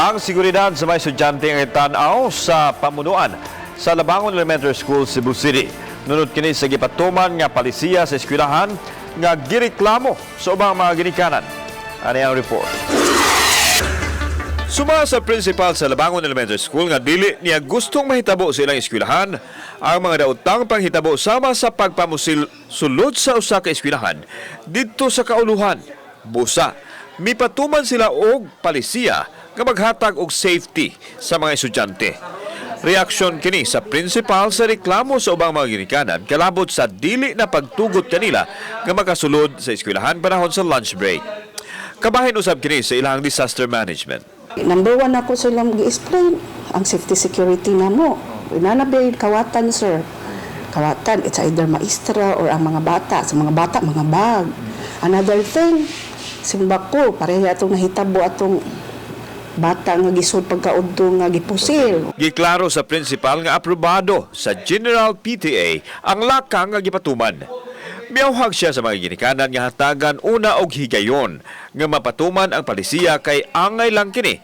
Ang seguridad sa mga estudyante ang itanaw sa pamunuan sa Labangon Elementary School, Cebu City. Nunod kini sa gipatuman nga palisiya sa eskwelahan nga gireklamo sa ubang mga ginikanan. Ano ang report? Suma sa Prinsipal sa Labangon Elementary School nga dili niya gustong mahitabo sa ilang eskwelahan ang mga daotang panghitabo sama sa pagpasulod sa usa ka eskwelahan didto sa kauluhan. Busa, mipatuman sila og palisiya nga maghatag og safety sa mga estudyante. Reaksyon kini sa Prinsipal sa reklamo sa ubang mga ginikanan kalabot sa dili na pagtugot kanila nga makasulod sa eskwelahan panahon sa lunch break. Kabahin usab kini sa ilang disaster management. Number one ako silang gi-explain ang safety security na mo. Inanabay kawatan, sir. Kawatan, it's either maestra or ang mga bata. Sa mga bata, mga bag. Another thing, simbako, pareha itong nahitabo atong bata nga gisod pagkaudto nga gipusil. Giklaro sa Prinsipal nga aprobado sa General PTA ang lakang nga gipatuman. Miyawhag siya sa mga ginikanan nga hatagan una og higayon nga mapatuman ang palisiya kay angay lang kini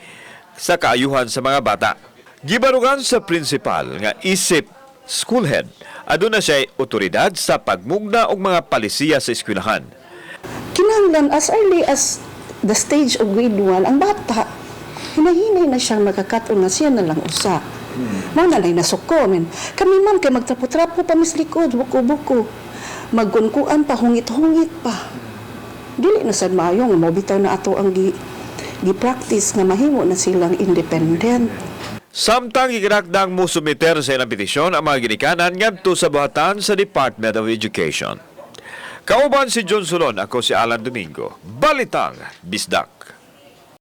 sa kaayuhan sa mga bata. Gibarugan sa Prinsipal nga isip schoolhead aduna siya otoridad sa pagmugna og mga palisiya sa eskwelahan. Kinahanglan as early as the stage of grade 1 ang bata. Hinahinay na siyang magkakaton nga siya na lang usa. Nanalay na suko. Kami man kay magtrapo-trapo pa mislikod, buko-buko. Magkunkuan pa, hungit-hungit pa. Dili na sad maayong mobitaw na ato ang gi-practice nga mahimo na silang independent. Samtang gikinakdang mo sumiter sa ilang petisyon ang mga ginikanan ngadto sa buhatan sa Department of Education. Kauban si John Solon, ako si Alan Domingo. Balitang Bisdak.